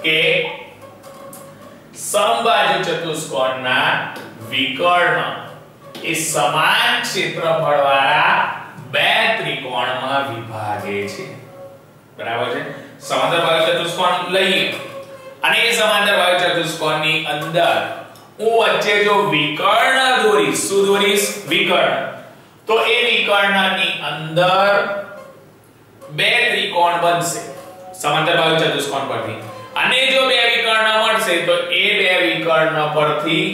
કે સમબાજુ ચતુષ્કોણના વિકર્ણ એ સમાન ક્ષેત્રફળવાળા બે ત્રિકોણમાં વિભાગે છે. બરાબર છે. સમાંતર બાજુ ચતુષ્કોણ લઈએ અને એ સમાંતર બાજુ ચતુષ્કોણની અંદર હું વચ્ચે જો વિકર્ણ દોરીશ, શું દોરીશ? વિકર્ણ. તો એ વિકર્ણની અંદર બે ત્રિકોણ બનશે સમાંતર બાજુ ચતુષ્કોણ પરથી. અને જો બે વિકર્ણ મળશે તો એ બે વિકર્ણ પરથી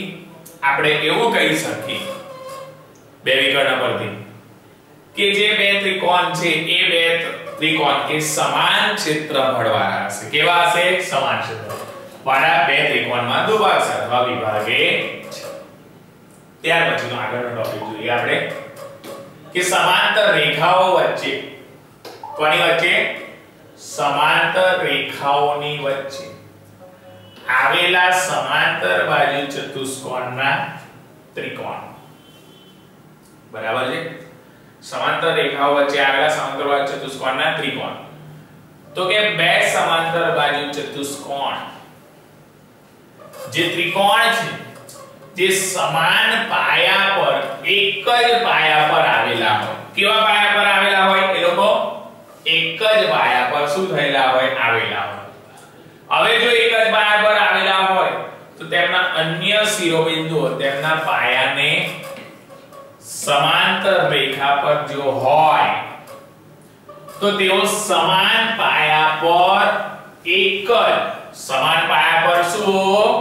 આપણે એવું કહી શકીએ, બે વિકર્ણ પરથી, કે જે બે ત્રિકોણ છે એ બે ત્રિકોણ એ સમાન ક્ષેત્રફળવાળા હશે. કેવા હશે? સમાન ક્ષેત્રફળવાળા બે ત્રિકોણમાં દુભાગશે અથવા વિભાગે છે. ત્યાર પછીનો આગળનો ટોપિક જોઈએ આપણે કે સમાંતર રેખાઓ વચ્ચે, કોની વચ્ચે? સમાંતર રેખાઓની વચ્ચે આવેલા સમાંતર બાજુ ચતુષ્કોણના ત્રિકોણ. બરાબર છે. સમાંતર રેખાઓ વચ્ચે આવેલા સમાંતર બાજુ ચતુષ્કોણના ત્રિકોણ. તો કે બે સમાંતર બાજુ ચતુષ્કોણ, જે ત્રિકોણ છે જે સમાન પાયા પર, એક જ પાયા પર આવેલા હોય. કેવા પાયા પર આવેલા હોય? એ લોકો એક જ પાયા પર શું થયેલા હોય? આવેલા હોય. હવે જો એક જ પાયા પર આવેલા હોય તો તેમના અન્ય શિરોબિંદુઓ તેમના પાયાને સમાંતર રેખા પર જો હોય તો તેઓ સમાન પાયા પર એક જ, સમાન પાયા પર શું?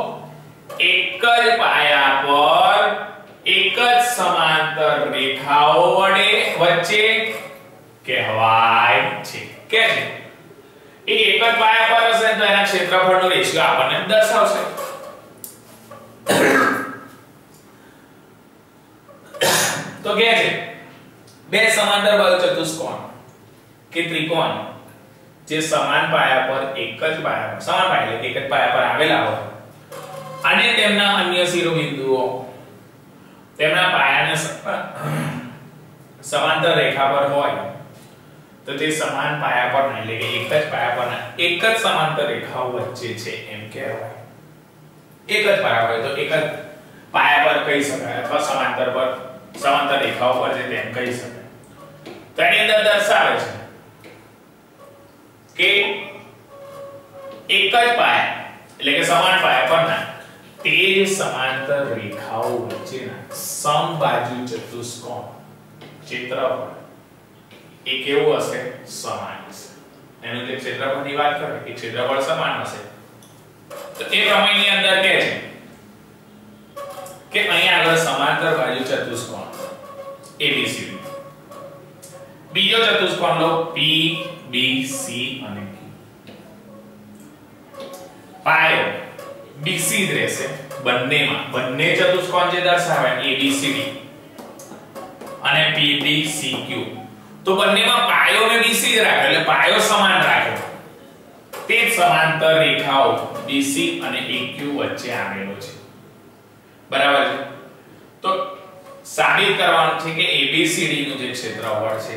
એક જ પાયા પર એક જ સમાંતર રેખાઓ વડે વચ્ચે કહેવાય છે. કે છે એ એક જ પાયા પર હશે તો એના ક્ષેત્રફળનો રેશિયો આપણને દર્શાવશે. તો કે છે બે સમાંતર બાજુ ચતુષ્કોણ કે ત્રિકોણ જે સમાન પાયા પર એક જ પાયા પર, સમાન પાયા એટલે એક જ પાયા પર આવેલા હોય અને તેમના અન્ય શિરોબિંદુઓ તેમના પાયાને સમાંતર રેખા પર હોય તો તે સમાન પાયા પર એટલે કે એક જ પાયા પરના એક જ સમાંતર રેખાઓ વચ્ચે છે એમ કહેવાય. એક જ પાયા હોય તો એક જ પાયા પર કહી શકાય અથવા સમાંતર રેખાઓ પર છે તેમ કહી શકાય. તો એની અંદર દર્શાવે છે કે એક જ પાયા એટલે કે સમાન પાયા પરના તે જ સમાંતર રેખાઓ વચ્ચેના સમબાજુ ચતુષ્કોણ ક્ષેત્રફળ એ કેવું હશે? સમાન હશે. એનું જે ક્ષેત્રફળની વાત કરે કે ક્ષેત્રફળ સમાન હશે. તો એ પ્રમેયની અંદર કહે છે કે અહીં આગળ સમાંતર બાજુ ચતુષ્કોણ ABC, બીજો ચતુષ્કોણ લો PBC અને Q. પાયો BC જ રહેશે બંનેમાં. બંને ચતુષ્કોણ જે દર્શાવે ABCD અને PBCQ, તો બંનેમાં પાયો ને BC જ રાખે એટલે પાયો સમાન રાખે. તે જ સમાંતર રેખાઓ BC અને AQ વચ્ચે આવેલો છે. બરાબર છે. તો સાબિત કરવાનું છે કે ABCD નું જે ક્ષેત્રફળ છે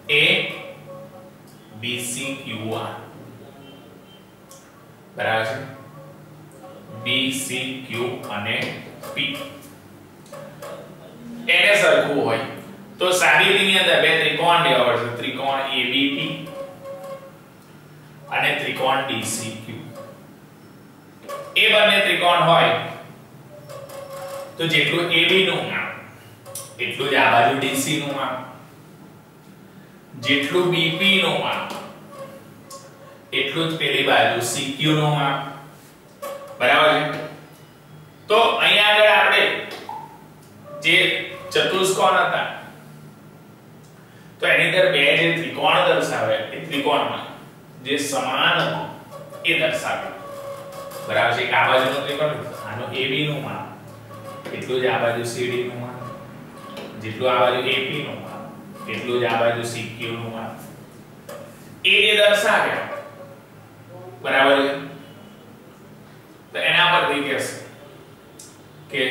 એ BCQR બરાબર છે. BCQ અને P એને સરખું હોય તો સાબિતીની અંદર બે ત્રિકોણ લેવા પડશે. ત્રિકોણ ABP અને ત્રિકોણ DCQ. એ બંને ત્રિકોણ હોય તો જેટલું AB નું માપ એટલું જ આ બાજુ DC નું માપ, જેટલું BP નું માપ એટલું જ પેલી બાજુ CQ નું માપ. બરાબર છે. તો અહીંયા આગળ આપણે જે ચતુષ્કોણ હતા તો એની અંદર બે જે ત્રિકોણ દર્શાવે એ ત્રિકોણમાં જે સમાન હતું એ દર્શાવે. બરાબર છે. આ બાજુનો ત્રિકોણ આનો AB નું માપ એટલું જ આ બાજુ CD નું માપ, જેટલું આ બાજુ AP નું માપ એટલું જ આ બાજુ CQ નું માપ એ જે દર્શાવે. બરાબર છે. તો એના પરથી કહેશે કે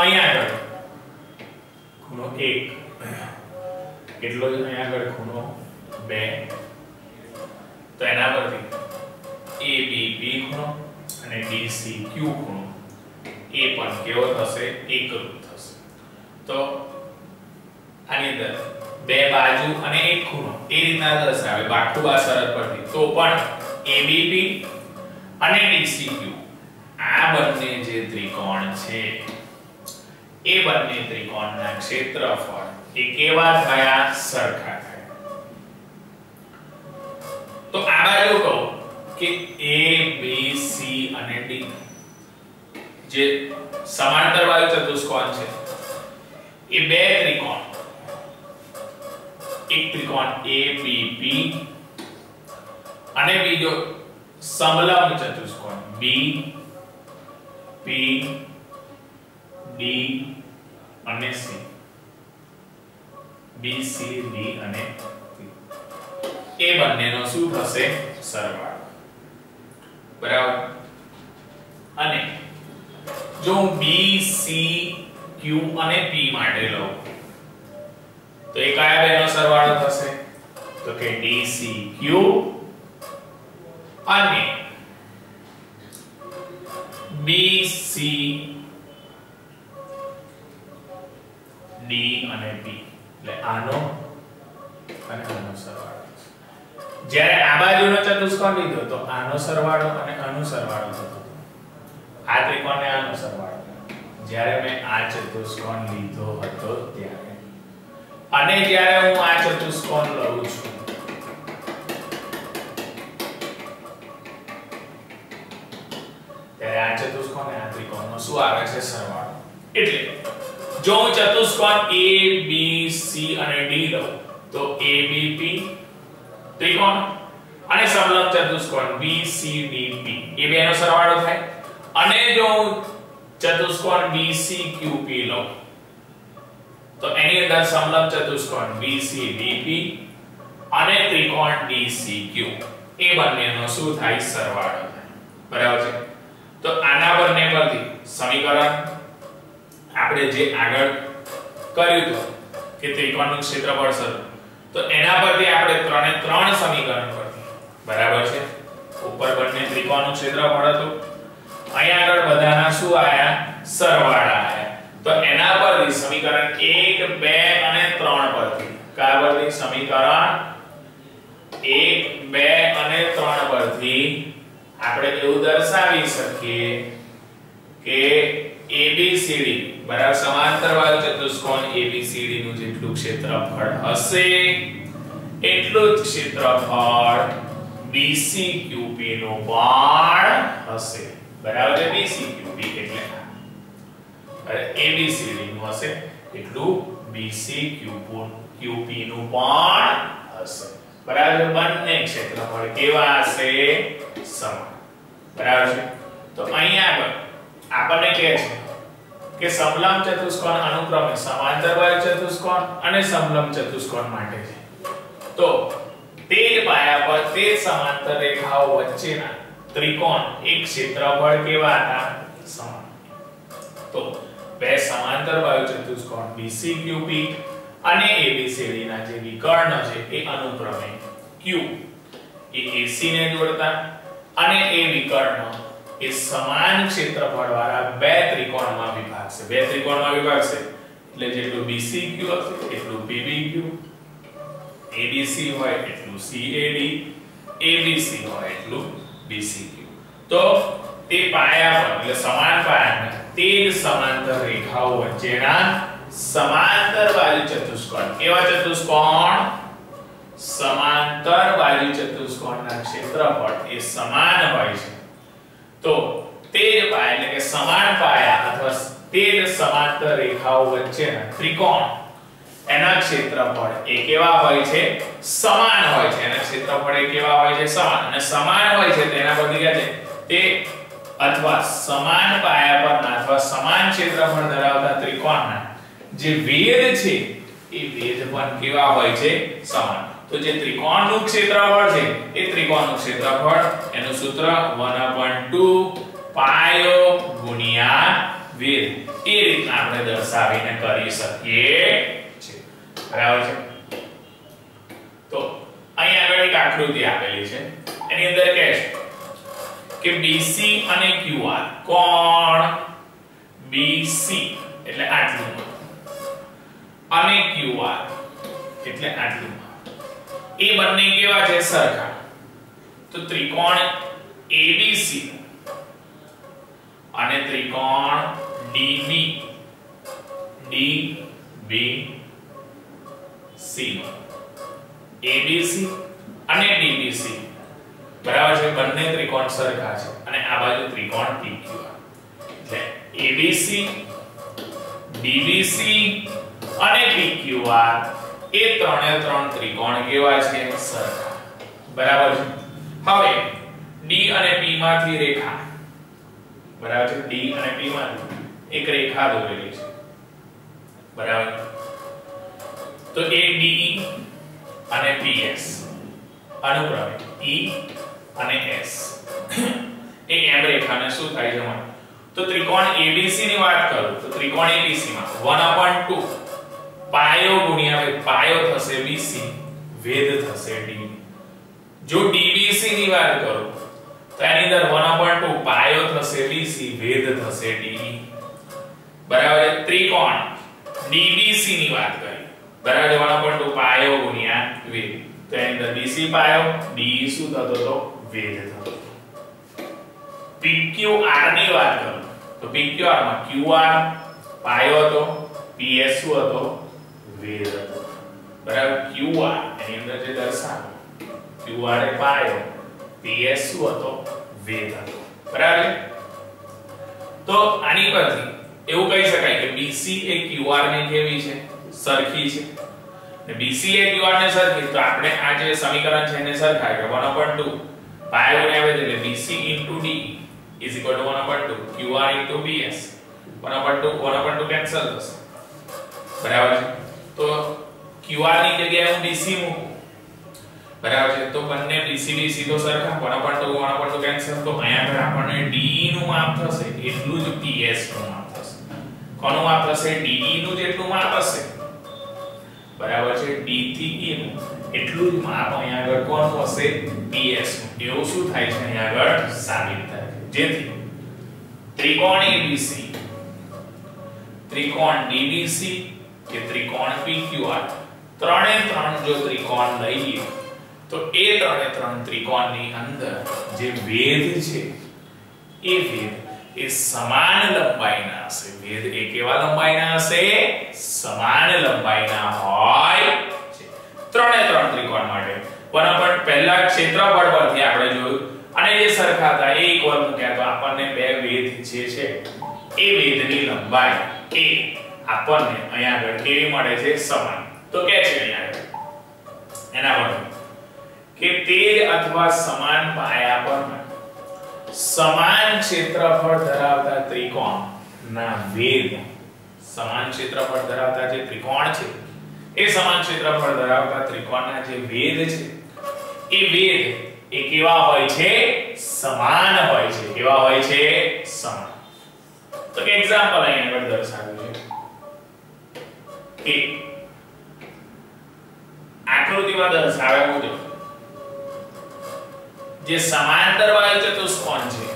અહીંયા આગળ ખૂણો 1 એટલો જ અહીંયા આગળ ખૂણો 2 2 તો એના પરથી ABP ખૂણો અને DCQ ખૂણો એ પણ કેવો થશે એકરૂપ થશે તો આની અંદર બે બાજુ અને એક ખૂણો એ રીતના દર્શાવે બાકુબા શરત પરથી તો પણ ABP અને DCQ આ બંને જે ત્રિકોણ છે એ બંને ત્રિકોણના ક્ષેત્રફળ એ કેવા થયા સરખા થયા તો આ બાજુ કહો કે A B C અને D જે સમાંતર વાયુ ચતુષ્કોણ છે એ બે ત્રિકોણ એક ત્રિકોણ ABP અને બીજો સમલંબ ચતુષ્કોણ BP D અને C BC D અને એ બંનેનો શું થશે સરવાળો બરાબર અને જો હું B C Q અને P માટે લઉં તો એ કયા બેનો સરવાળો થશે તો કે DCQ અને BC D અને P એટલે આનો અને આનો સરવાળો જ્યારે આ બાજુનો ચતુષ્કોણ લીધો તો આનો સરવાળો અને આનો સરવાળો થતો આ ત્રિકોણને આનો સરવાળો જ્યારે મેં આ ચતુષ્કોણ લીધો હતો ત્યારે અને જ્યારે હું આ ચતુષ્કોણ લઉં છું ત્યારે આ ચતુષ્કોણ અને આ ત્રિકોણનો શું આવે છે સરવાળો એટલે જો હું ચતુષ્કોણ A B C અને D લઉં તો ABP ત્રિકોણ અને સમલંબ ચતુષ્કોણ BCDP એ બેનો સરવાળો થાય અને જો હું ચતુષ્કોણ BCQP લઉં તો એની અંદર સમલંબ ચતુષ્કોણ BCDP અને ત્રિકોણ DCQ એ બંનેનો શું થાય સરવાળો થાય બરાબર છે તો આના બંને પરથી સમીકરણ આપણે જે આગળ કર્યું હતું કે ત્રિકોણનું ક્ષેત્રફળ શોધો તો એના પરથી આપણે ત્રણ સમીકરણ પરથી બરાબર છે ઉપર બંને ત્રિકોણનું ક્ષેત્રફળ હતું અહીં આગળ બધાના શું આયા સરવાળા આયા તો એના પરથી સમીકરણ 1 2 અને 3 પરથી કયા પરથી સમીકરણ 1 2 અને 3 પરથી આપણે એવું દર્શાવી શકીએ કે ABCD બરાબર સમાંતર વાયુ ચતુષ્કોણ ABCD નું જેટલું ક્ષેત્રફળ હશે એટલું જ ક્ષેત્રફળ BCQP નું પણ હશે બરાબર છે BCQP એટલે અને ABCD નું હશે એટલું BCQP નું પણ હશે બરાબર બંને ક્ષેત્રફળ કેવા હશે સમાન બરાબર છે તો અહીંયા આગળ આપણને કહે છે કે સમલંબ ચતુષ્કોણ અનુક્રમે સમાંતર વાયુ ચતુષ્કોણ અને સમલંબ ચતુષ્કોણ માટે છે તો તે જ પાયા પર તે સમાંતર રેખાઓ વચ્ચેના ત્રિકોણ એક ક્ષેત્રફળ કેવા હતા સમાન તો બે સમાંતર વાયુ ચતુષ્કોણ BCQP અને ABCD ના જે વિકર્ણ છે એ અનુક્રમે Q એ AC ને જોડતા અને એ વિકર્ણ એ સમાન ક્ષેત્રફળ વાળા બે ત્રિકોણમાં વિભાગશે એટલે જેટલું BCQ હશે એટલું PBQ ABC હોય એટલું CAD ABC હોય એટલું BCQ તો તે પાયા પર એટલે સમાન પાયાના તે જ સમાંતર રેખાઓ વચ્ચેના સમાંતર વાયુ ચતુષ્કોણ કેવા ચતુષ્કોણ સમાંતર વાયુ ચતુષ્કોણના ક્ષેત્રફળ એ સમાન હોય છે તો તે જ પાયા એટલે કે સમાન પાયા અથવા તે જ સમાંતર રેખાઓ વચ્ચેના ત્રિકોણ એના ક્ષેત્રફળ એ કેવા હોય છે સમાન હોય છે એના ક્ષેત્રફળ એ કેવા હોય છે સમાન અને સમાન હોય છે તેના બદલે છે તે અથવા સમાન પાયા પરના અથવા સમાન ક્ષેત્રફળ ધરાવતા ત્રિકોણના જે વેધ છે એ વેધ પણ કેવા હોય છે સમાન તો જે ત્રિકોણનું ક્ષેત્રફળ છે એ ત્રિકોણનું ક્ષેત્રફળ એનું સૂત્ર 1/2 પાયો ગુણ્યા વેધ એ રીતના આપણે દર્શાવીને કરી શકીએ છીએ બરાબર છે તો આકૃતિ આપેલી છે એની અંદર કહે છે કે BC અને QR કોણ BC એટલે આટલું અને QR એટલે આટલું એ બંને કેવા છે સરખા તો ત્રિકોણ ABC અને ત્રિકોણ DBC ABC અને DBC બરાબર છે બંને ત્રિકોણ સરખા છે અને આ બાજુ ત્રિકોણ PQR એટલે ABC DBC અને PQR એ ત્રણે ત્રણ ત્રિકોણ કેવા છે સરખા બરાબર છે હવે D અને P માંથી રેખા બરાબર છે D અને P માંથી એક રેખા દોરેલી છે બરાબર તો એ DE અને PS અનુક્રમે E અને S એ એમ રેખાને શું થાય છે તો ત્રિકોણ ABC ની વાત કરું તો ત્રિકોણ ABC માં 1/2 પાયો ગુણ્યા પાયો થશે BC વેધ થશે D જો DBC ની વાત કરું તો એની અંદર 1/2 પાયો થશે BC વેધ થશે DE બરાબર ત્રિકોણ DBC ની વાત કરી બરાબર 1/2 પાયો ગુણ્યા વેધ તો એની અંદર BC પાયો DE શું થતો તો વેધ થતો PQR ની વાત કરું તો PQR માં QR પાયો હતો PS શું હતો વેધ હતો બરાબર QR એની અંદર જે દર્શાવો QR એ પાયો PS શું હતો વેધ હતો બરાબર તો આની પરથી એવું કહી શકાય કે BC એ QR ને કેવી છે સરખી છે ને BC એ QR ને સરખી તો આપણે આ જે સમીકરણ છે એને સરખાય કે 1/2 પાયો ને આવે એટલે BC * DE is equal to 1/2 QR into BS 1/2 cancel થશે બરાબર છે તો QR ની જગ્યાએ હું BC મૂકું બરાબર છે તો બંને BC તો સરખા 1/2 કેન્સલ તો અહીંયા આગળ આપણને DE નું માપ થશે એટલું જ PS નું માપ થશે કોનું માપ થશે DE નું જેટલું માપ હશે બરાબર છે D થી E નું એટલું જ માપ અહીંયા આગળ કોનું હશે PS નું એવું શું થાય છે અહીંયા આગળ સાબિત થાય જેથી ત્રિકોણ ABC ત્રિકોણ DBC કે ત્રિકોણ PQR ત્રણે ત્રણ જો ત્રિકોણ લઈએ તો એ ત્રણે ત્રણ ત્રિકોણની અંદર જે વેધ છે એ વેધ એ સમાન લંબાઈના હશે વેધ એ કેવા લંબાઈના હશે સમાન લંબાઈના હોય છે ત્રણે ત્રણ ત્રિકોણ માટે બરાબર પહેલા ક્ષેત્રફળ પરથી આપણે જોયું અને જે સરખા હતા એ ઇક્વલ મૂક્યા તો આપણને બે વેધ જે છે એ વેધની લંબાઈ એ આપણને અહીંયા આગળ કેવી મળે છે સમાન તો કે છે અહીંયા આગળ એના પર કે તેજ અથવા સમાન પાયા પર સમાન ક્ષેત્રફળ ધરાવતા ત્રિકોણના વેધ સમાન ક્ષેત્રફળ ધરાવતા જે ત્રિકોણ છે એ સમાન ક્ષેત્રફળ ધરાવતા ત્રિકોણના જે વેધ છે એ વેધ એ કેવા હોય છે સમાન હોય છે કેવા હોય છે સમાન તો કે એક્ઝામ્પલ અહીંયા આગળ દર્શાવ્યું છે કે આકૃતિમાં દર્શાવ્યા મુજબ જે સમાંતર વાયુ ચતુષ્કોણ છે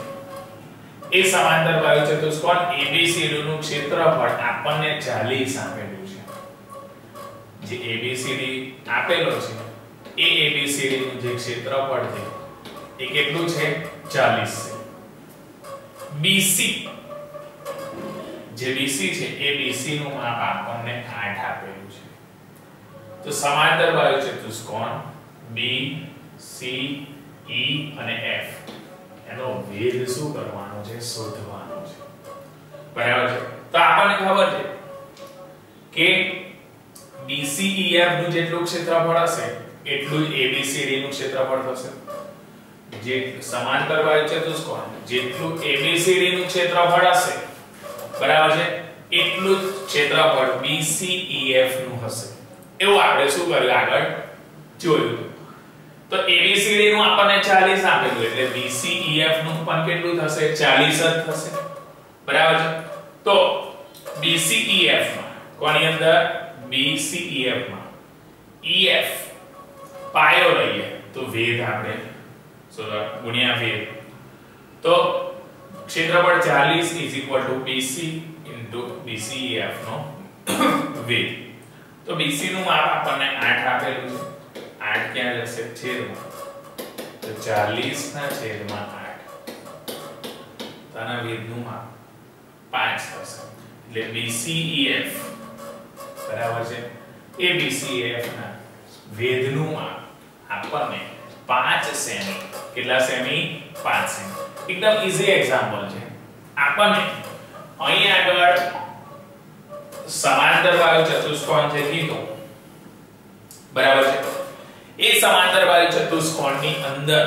એ સમાંતર વાયુ ચતુષ્કોણ ABCD નું ક્ષેત્રફળ આપણને 40 આપેલું છે જે ABCD આપેલો છે એ ABCD નું જે ક્ષેત્રફળ છે એ કેટલું છે 40 છે BC જે BC છે એ BC નું માપ આપણને 8 આપેલું છે તો સમાંતર વાયુ ચતુષ્કોણ B C E અને F એનો વેધ શું કરવાનો છે શોધવાનો છે બરાબર છે તો આપણને ખબર છે કે BCEF નું જેટલું ક્ષેત્રફળ હશે એટલું જ ABCD નું ક્ષેત્રફળ થશે જે સમાંતર વાયુ ચતુષ્કોણ જેટલું ABCD નું ક્ષેત્રફળ હશે બરાબર છે એટલું જ ક્ષેત્રફળ BCEF નું હશે એવું આપણે શું કર્યું આગળ જોયું તો ABCD નું આપણને 40 આપેલું એટલે BCEF નું પણ કેટલું થશે 40 જ થશે બરાબર છે તો BCEF માં કોની અંદર BCEF માં EF પાયો લઈએ તો વેધ આપણે ગુણ્યા વેધ, તો ક્ષેત્રફળ 40 BC BCEF નો વેધ. તો BC નું માપ આપણને 8 આપેલું છે. 8 ક્યાં જશે? છેદમાં. તો 40/8. તો આના વેધનું માપ 5 થશે. એટલે BCEF બરાબર છે. એ BCEF ના વેધનું માપ આપણને 5 સેમી. કેટલા સેમી? 5 સેમી. એકદમ ઈઝી એક્ઝામ્પલ છે. આપણને અહીં આગળ સમાંતર વાયુ ચતુષ્કોણ છે કીધું, બરાબર છે. એ સમાંતર વાયુ ચતુષ્કોણની અંદર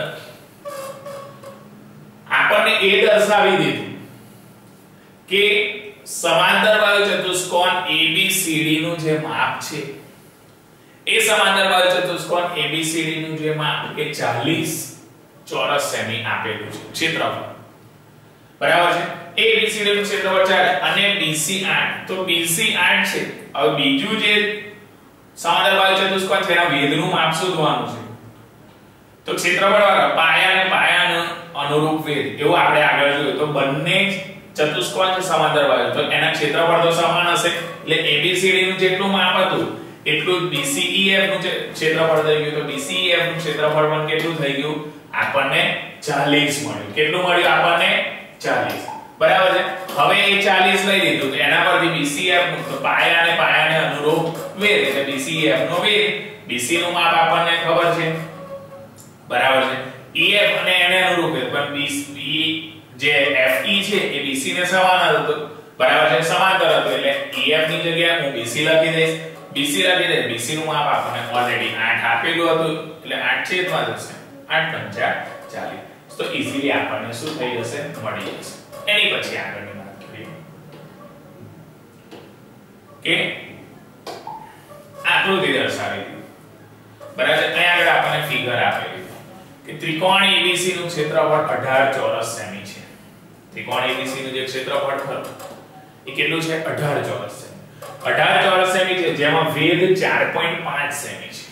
આપણને એ દર્શાવી દીધું કે સમાંતર વાયુ ચતુષ્કોણ ABCD નું જે માપ છે, એ સમાંતર વાયુ ચતુષ્કોણ ABCD નું જે માપ કે 40 ચોરસ સેમી આપેલું છે ક્ષેત્રફળ, બરાબર છે. ABCD નું ક્ષેત્રફળ 4 અને BC 8. તો BC 8 છે. હવે બીજું જે સમાંતર વાયુ ચતુષ્કોણ છે એના વેધનું માપ શોધવાનું છે. તો ક્ષેત્રફળ વાળા પાયા અને પાયાનો અનુરૂપ વેધ એવું આપણે આગળ જોયું. તો બંને ચતુષ્કોણ છે સમાંતર વાયુ, તો એના ક્ષેત્રફળ તો સમાન હશે. એટલે ABCD નું જેટલું માપ હતું એટલું BCEF નું ક્ષેત્રફળ થઈ ગયું. તો BCEF નું ક્ષેત્રફળ પણ કેટલું થઈ ગયું? આપણને 40 મળ્યું. કેટલું મળ્યું આપણને? 40. બરાબર છે. હવે એ 40 લઈ લીધું, તો એના પરથી BCEF નું તો પાયા અને પાયાને અનુરૂપ વેધ એટલે BCEF નો વેધ. BC નું માપ આપણને ખબર છે, બરાબર છે. EF અને એને અનુરૂપ વેધ, પણ BC જે FE છે એ BC ને સમાન હતો, બરાબર છે, સમાંતર હતો. એટલે EF ની જગ્યાએ હું BC લખી દઈશ. BC લખી દઈશ. BC નું માપ આપણને ઓલરેડી 8 આપેલું હતું, એટલે 8 છેદમાં જશે. 8 × 40. તો ઈઝીલી આપણને શું થઈ જશે? મળી જશે. એની પછી આગળની વાત કરીએ કે આકૃતિ દર્શાવી દીધી, બરાબર. અહીં આગળ આપણને ફિગર આપેલી કે ત્રિકોણ ABC નું ક્ષેત્રફળ 18 ચોરસ સેમી છે. ત્રિકોણ ABC નું જે ક્ષેત્રફળ ખરું એ કેટલું છે? 18 ચોરસ સેમી. 18 ચોરસ સેમી છે, જેમાં વેધ 4.5 સેમી છે.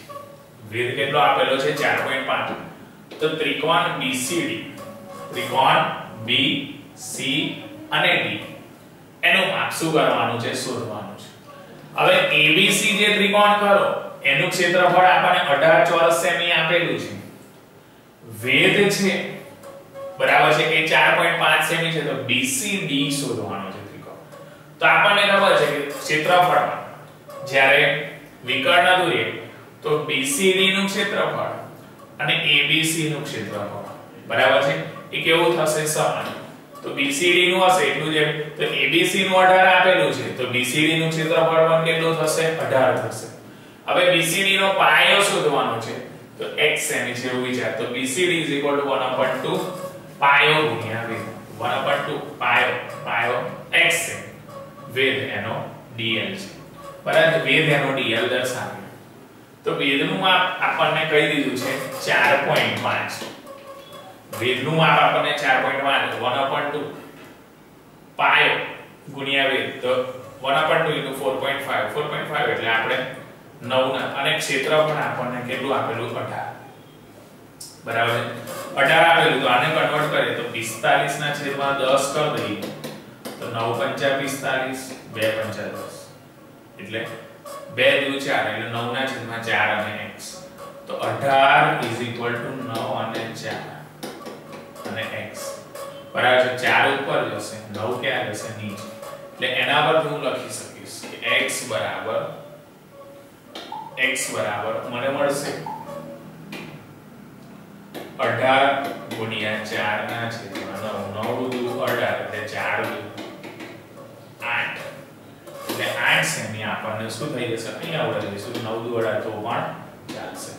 વેધ કેટલો આપેલો છે? 4.5. તો ત્રિકોણ BCD, ત્રિકોણ BC અને D એનું માપ શું કરવાનું છે? શોધવાનું છે. હવે ABC જે ત્રિકોણ ખરો એનું ક્ષેત્રફળ આપણને 18 ચોરસ સેમી આપેલું છે. વેધ છે, બરાબર છે, એ 4.5 સેમી છે. તો BCD શોધવાનું છે ત્રિકોણ. તો આપણને ખબર છે કે ક્ષેત્રફળમાં જ્યારે વિકર્ણ દોરીએ તો BCD નું ક્ષેત્રફળ અને ABC નું ક્ષેત્રફળ, બરાબર છે, એ કેવું થશે? સમાન. તો BCD નું હશે એટલું જ, તો ABC નું 18 આપેલું છે, તો BCD નું ક્ષેત્રફળ પણ કેટલું થશે? 18 થશે. હવે BCD નો પાયો શોધવાનો છે, તો x સેમી છે એવું વિચાર. તો BCD = 1/2 પાયો ગુણ્યા વેધ. 1/2 પાયો x સેમી, વેધ એનો dl છે, બરાબર. વેધ એનો dl દર્શાવ્યો. તો વેધનું માપ આપણને કહી દીધું છે 4.5. વેધનું માપ આપણને 4.5 1/2 પાયો ગુણ્યા વેધ. તો 1/2 * 4.5 4.5 એટલે આપણે 9 ના, અને ક્ષેત્રફળ આપણને કેટલું આપેલું? 18, બરાબર છે. 18 આપેલું, તો આને કન્વર્ટ કરીએ તો 45/10 કરી દઈએ તો 9 × 5 = 45, 2 × 5 = 10, એટલે 2 × 2 = 4, એટલે 9/4 અને x. તો 18 = 9 અને 4 અને x, બરાબર છે. 4 ઉપર જશે, 9 ક્યાં જશે? નીચે. એટલે એના પરથી હું લખી શકીશ કે x બરાબર મને મળશે 18 × 4/9 9 દુ 18 એટલે 4 દુ 8, એટલે 8 સેમી આપણને શું થઈ જશે? અહીંયા આવડે જઈશું 9 દુ 18 તો પણ ચાલશે.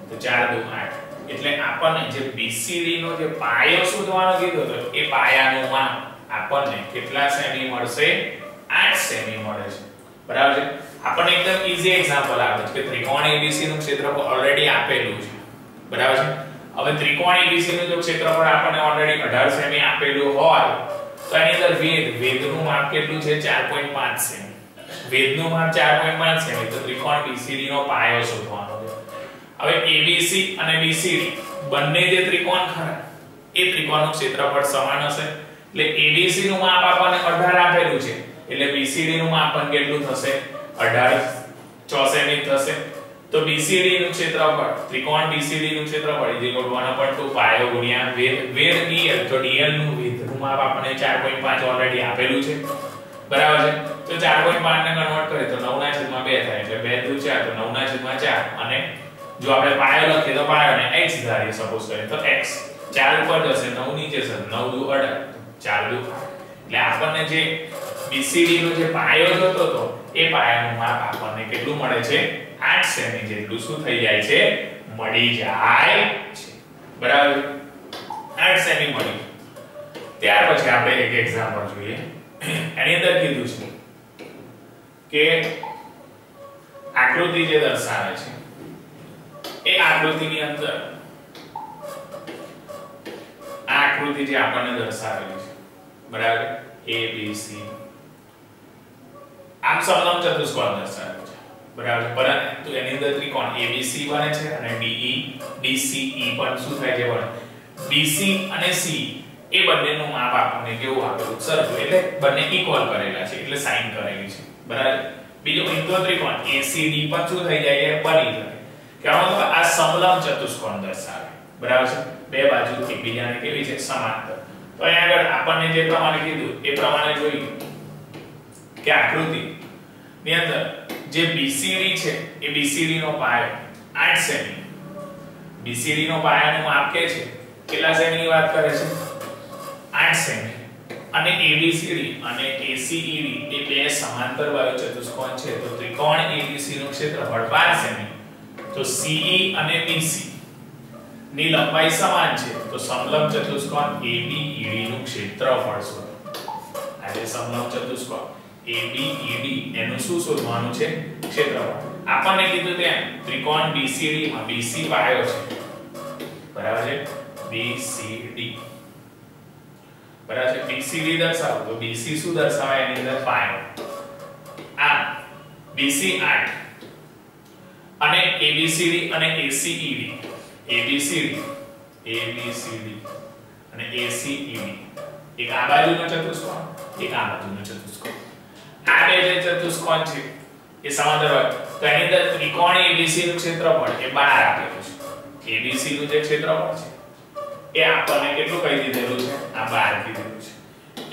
તો 4 દુ 8, એટલે આપણને જે BCD નો જે પાયો શોધવાનો કીધો તો એ પાયાનું માપ આપણને કેટલા સેમી મળશે? 8 સેમી મળે છે, બરાબર છે. આપણને એકદમ ઈઝી એક્ઝામ્પલ આપે છે કે ત્રિકોણ ABC નું ક્ષેત્રફળ ઓલરેડી આપેલું છે, બરાબર છે. હવે ત્રિકોણ ABC નું જો ક્ષેત્રફળ આપણને ઓલરેડી 18 સેમી આપેલું હોય તો એની અંદર વેધનું માપ કેટલું છે? 4.5 સેમી. વેધનું માપ 4.5 સેમી. તો ત્રિકોણ BCD નો પાયો શોધવાનો છે. હવે ABC અને BCD બંને જે ત્રિકોણ ખરા એ ત્રિકોણનું ક્ષેત્રફળ સમાન હશે એટલે ABC નું માપ આપણને 18 આપેલું છે એટલે BCD નું માપ પણ કેટલું થશે 18 સેમી થશે તો BCD નું ક્ષેત્રફળ ત્રિકોણ BCD નું ક્ષેત્રફળ = 1/2 પાયો ગુણ્યા વેધ dl તો dl નું વેધનું માપ આપણને 4.5 ઓલરેડી આપેલું છે બરાબર છે તો 4.5 ને કન્વર્ટ કરીએ તો 9/2 થાય એટલે 2 * 4 તો 9/4 અને જો આપણે પાયો લખીએ તો પાયોને x ધારીએ સપોઝ કરીએ તો x 4 ઉપર જશે 9 નીચે જશે 9 * 2 = 4 * 2 એટલે આપણને જે BCD નો જે પાયો જોતો તો એ પાયાનું માપ આપણને કેટલું મળે છે 8 સેમી જેટલું શું થઈ જાય છે મળી જાય છે બરાબર 8 સેમી મળી ત્યાર પછી આપણે એક એક્ઝામ્પલ જોઈએ એની અંદર કીધું છે કે આકૃતિ જે દર્શાવે છે એ આકૃતિની અંદર આ આકૃતિ જે આપણને દર્શાવેલી છે બરાબર A B C આમ સમલંબ ચતુષ્કોણ દર્શાવે છે બરાબર પરંતુ એની અંદર ત્રિકોણ ABC બને છે અને DCE પણ શું થાય છે બને BC અને C એ બંનેનું માપ આપણને કેવું આપેલું સરખું એટલે બંને ઇક્વલ કરેલા છે એટલે સાઈન કરેલી છે બરાબર બીજો ઇન્દ્ર ત્રિકોણ ACD પણ શું થઈ જાય છે બની જાય કહેવાનો મતલબ આ સમલંબ ચતુષ્કોણ દર્શાવે બરાબર છે બે બાજુ એકબીજાને કેવી છે સમાંતર તો અહીં આગળ આપણને જે પ્રમાણે કીધું એ પ્રમાણે જોઈએ કે આકૃતિ ની અંદર જે BCD છે એ BCD નો પાયો 8 સેમી BCD નો પાયાનું માપ કે છે કેટલા સેમીની વાત કરે છે 8 સેમી અને ABCD અને ACED એ બે સમાંતર બાજુ ચતુષ્કોણ છે તો ત્રિકોણ ABC નું ક્ષેત્રફળ 12 સેમી તો CE અને BC ની લંબાઈ સમાન છે તો સમલંબ ચતુષ્કોણ ABED નું ક્ષેત્રફળ શોધો આ જે સમલંબ ચતુષ્કોણ ABED એનું શું શોધવાનું છે ક્ષેત્રફળ આપણને કીધું તેમ ત્રિકોણ BCD માં BC પાયો છે બરાબર છે BCD બરાબર છે BCD દર્શાવો તો BC શું દર્શાવે એની અંદર પાયો આ BC 8 અને ABCD અને ACED ABCD અને ACED એક આ બાજુનો ચતુષ્કોણ એક આ બાજુનો ચતુષ્કોણ આ બે જે ચતુષ્કોણ છે એ સમાંતર હોય તો એની અંદર ત્રિકોણ ABC નું ક્ષેત્રફળ એ 12 આપેલું છે ABC નું જે ક્ષેત્રફળ છે એ આપણને કેટલું કહી દીધેલું છે આ 12 કીધેલું છે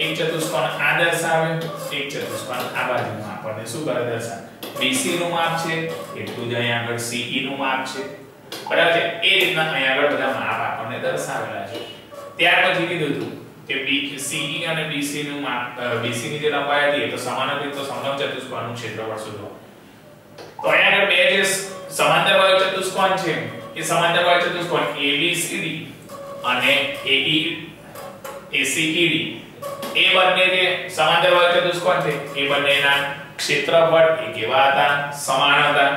એક ચતુષ્કોણ આ દર્શાવે એક ચતુષ્કોણ આ બાજુનું આપણને શું કરે દર્શાવે BC નું માપ છે એટલું જ અહીં આગળ CE નું માપ છે બરાબર છે એ રીતના અહીં આગળ બધા માપ આપણને દર્શાવેલા છે ત્યાર પછી કીધું હતું કે CE અને BC નું માપ BC ની જે લંબાઈ હતી તો સમાન હતી તો સમલંબ ચતુષ્કોણનું ક્ષેત્રફળ શોધો તો અહીં આગળ બે જે સમાંતર બાજુ ચતુષ્કોણ છે એ સમાંતર બાજુ ચતુષ્કોણ ABCD અને ACED એ બંને જે સમાંતર બાજુ ચતુષ્કોણ છે એ બંનેના ક્ષેત્રફળ એ કેવા હતા સમાન હતા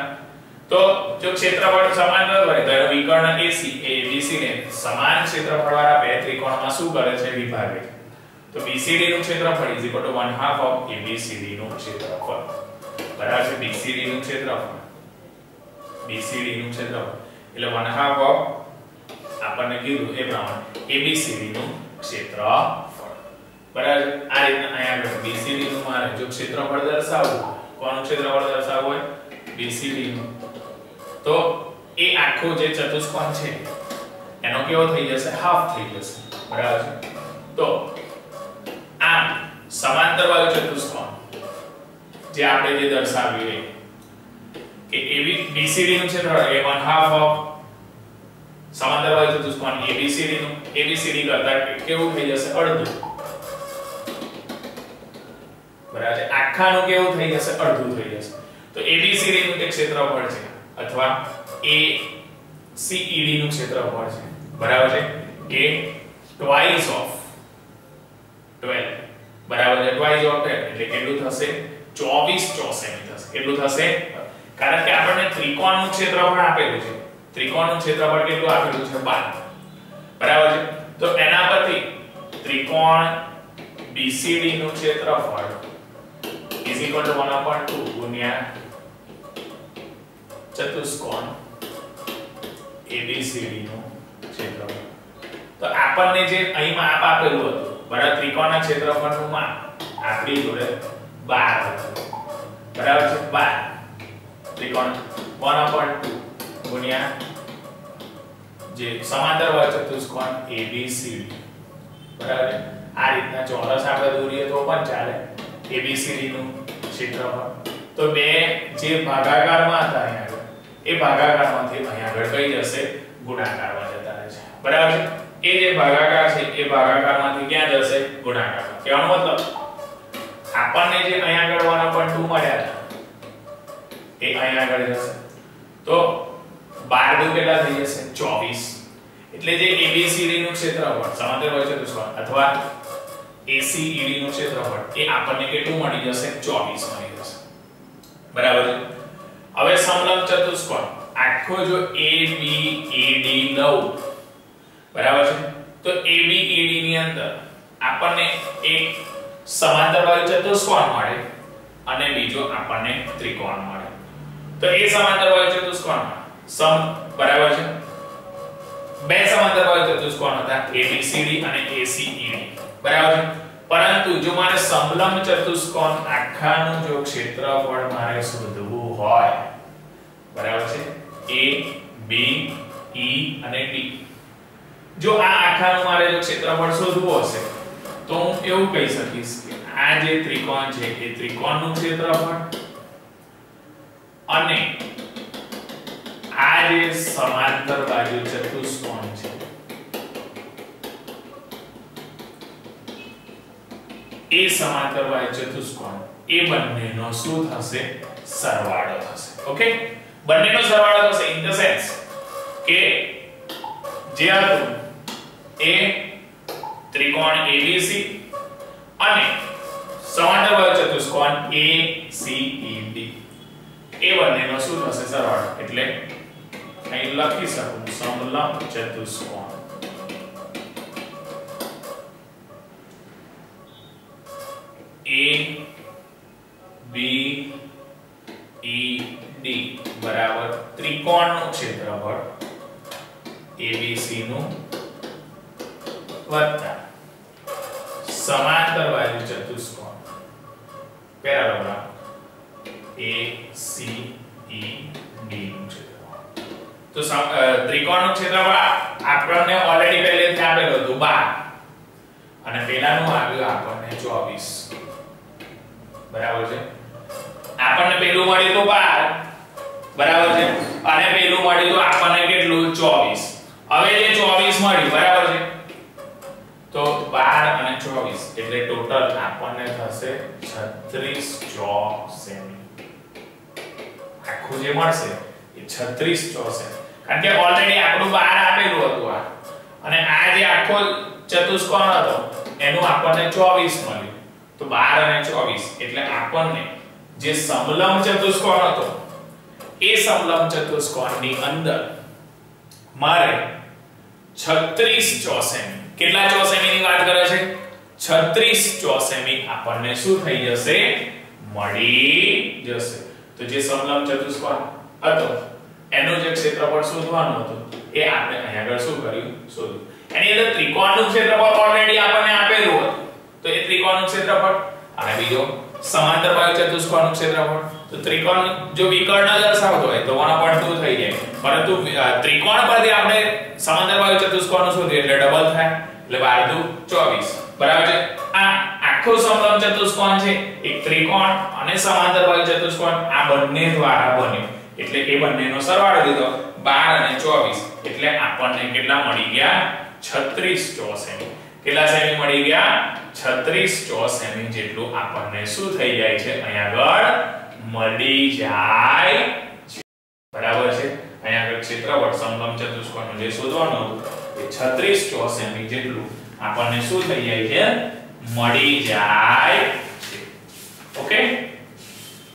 તો જો ક્ષેત્રફળ સમાન હોય તો એનો વિકર્ણ AC એ BC ને સમાન ક્ષેત્રફળવાળા બે ત્રિકોણમાં શું કરે છે વિભાગે તો BCD નું ક્ષેત્રફળ = 1/2 ઓફ ABCD નું ક્ષેત્રફળ બરાબર છે BCD નું ક્ષેત્રફળ એટલે 1/2 ઓફ આપણને કીધું એ પ્રમાણે ABCD નું ક્ષેત્રફળ બરાબર આ રીતના અહીંયા BCD નું મારે જો ક્ષેત્રફળ દર્શાવવું કોનું ક્ષેત્રફળ દર્શાવવું હોય BCD નું તો એ આખો જે ચતુષ્કોણ છે એનો કેવો થઈ જશે હાફ થઈ જશે બરાબર છે તો આ સમાંતર બાજુ ચતુષ્કોણ જે આપણે જે દર્શાવ્યું કે BCD નું ક્ષેત્રફળ એ 1/2 ઓફ સમાંતર બાજુ ચતુષ્કોણ ABCD કરતા કેવું થઈ જશે અડધું બરાબર છે આખાનું કેવું થઈ જશે અડધું થઈ જશે તો ABCD નું જે ક્ષેત્રફળ છે અથવા ACED નું ક્ષેત્રફળ છે બરાબર છે એ twice of 12 બરાબર છે twice of 12 એટલે કેટલું થશે 24 સેમી થશે કેટલું થશે કારણ કે આપણને ત્રિકોણનું ક્ષેત્રફળ આપેલું છે ત્રિકોણનું ક્ષેત્રફળ કેટલું આપેલું છે 12 બરાબર છે તો એના પરથી ત્રિકોણ BCD નું ક્ષેત્રફળ = 1/2 ગુણ્યા ચતુષ્કોણ ABCD નું ક્ષેત્રફળ આપણને જે અહીં માપ આપેલું હતું બરાબર ત્રિકોણના ક્ષેત્રફળનું માપ આપણી જોડે 12 હતું બરાબર છે 12 ત્રિકોણ 1/2 ગુણ્યા જે સમાંતર હોય ચતુષ્કોણ ABCD બરાબર આ રીતના ચોરસ આપણે દોરીએ તો પણ ચાલે ABCD નું ક્ષેત્રફળ તો બે જે ભાગાકારમાં હતા અહીંયા આગળ એ ભાગાકારમાંથી અહીંયા આગળ કઈ જશે ગુણાકારમાં જતા રહે છે બરાબર છે એ જે ભાગાકાર છે એ ભાગાકારમાંથી ક્યાં જશે ગુણાકારમાં કહેવાનો મતલબ આપણને જે અહીંયા આગળ 1/2 મળ્યા હતા એ અહીંયા આગળ જશે તો 12 દુ કેટલા થઈ જશે 24 એટલે જે ABCD નું ક્ષેત્રફળ સમાંતર હોય ચતુષ્કોણ અથવા ACED નું ક્ષેત્રફળ એ આપણને કેટલું મળી જશે 24 મળી જશે બરાબર છે હવે સમલંબ ચતુષ્કોણ આખો જો ABED લઉં બરાબર છે તો ABED ની અંદર આપણને એક સમાંતર વાળો ચતુષ્કોણ મળે અને બીજો આપણને ત્રિકોણ મળે તો એ સમાંતર વાળો ચતુષ્કોણમાં બરાબર છે બે સમાંતર વાળો ચતુષ્કોણ હતા ABCD અને ACED બરાબર છે પરંતુ જો મારે સમલંબ ચતુષ્કોણ આખાનું જો ક્ષેત્રફળ મારે શોધવું હોય બરાબર છે A B E અને D જો આ આખાનું મારે જો ક્ષેત્રફળ શોધવું હશે તો હું એવું કહી શકીશ કે આ જે ત્રિકોણ છે એ ત્રિકોણનું ક્ષેત્રફળ અને આ જે સમાંતર બાજુ ચતુષ્કોણ છે એ સમાંતર બાજુ ચતુષ્કોણ એ બંનેનો શું થશે સરવાળો થશે ઓકે બંનેનો સરવાળો થશે ઇન ધ સેન્સ કે જે હતું એ ત્રિકોણ ABC અને સમાંતર બાજુ ચતુષ્કોણ ACED એ બંનેનો શું થશે સરવાળો એટલે અહીં લખી શકું સમલંબ ચતુષ્કોણ ABED બરાબર ત્રિકોણનું ક્ષેત્રફળ ABC નું વત્તા સમાંતર બાજુ ચતુષ્કોણ પેરાલોગ્રામ ACED નું ક્ષેત્રફળ તો ત્રિકોણનું ક્ષેત્રફળ આપણને ઓલરેડી પહેલેથી આપેલું હતું 12 અને પેલાનું આવ્યું આપણને 24 બરાબર છે આપણને પેલું મળ્યું તો 12 બરાબર છે અને પેલું મળ્યું તો આપણને કેટલું 24 હવે જે 24 મળ્યું બરાબર છે તો 12 અને 24 એટલે ટોટલ આપણને થશે 36 ચોક સેમી આખું જે મળશે એ 36 ચોક સેમી કારણ કે ઓલરેડી આપણું 12 આપેલું હતું આ અને આ જે આખો ચતુષ્કોણ હતો એનું આપણને 24 મળ્યું તો 12 અને 24 એટલે આપણને જે સમલંબ ચતુષ્કોણ હતો એ સમલંબ ચતુષ્કોણની અંદર મારે 36 ચોસેમી કેટલા ચોસેમીની વાત કરે છે 36 ચોસેમી આપણને શું થઈ જશે મળી જશે તો જે સમલંબ ચતુષ્કોણ હતો એનું જે ક્ષેત્રફળ શોધવાનું હતું એ આપણે અહીં આગળ શું કર્યું શોધ્યું એની અંદર ત્રિકોણનું ક્ષેત્રફળ ઓલરેડી આપણને આપેલું હતું તો એ ત્રિકોણનું ક્ષેત્રફળ અને બીજો સમાંતર બાજુ ચતુષ્કોણનું ક્ષેત્રફળ તો ત્રિકોણ જો વિકર્ણ દર્શાવતો હોય તો 1/2 થઈ જાય પરંતુ ત્રિકોણ પરથી આપણે સમાંતર બાજુ ચતુષ્કોણનું શોધીએ એટલે ડબલ થાય એટલે 12 * 24 બરાબર છે આ આખો સમલંબ ચતુષ્કોણ છે એક ત્રિકોણ અને સમાંતર બાજુ ચતુષ્કોણ આ બંને દ્વારા બન્યો એટલે એ બંનેનો સરવાળો લીધો 12 અને 24 એટલે આપણને કેટલા મળી ગયા 36 ચોસેમી કેટલા સેમી મળી ગયા 36 ચોસેમી જેટલું આપણને શું થઈ જાય છે અહીંયા આગળ મળી જાય છે બરાબર છે અહીંયા આગળ ક્ષેત્રફળ સમલંબ ચતુષ્કોણનું જે શોધવાનું હતું એ 36 ચોસેમી જેટલું આપણને શું થઈ જાય છે મળી જાય છે ઓકે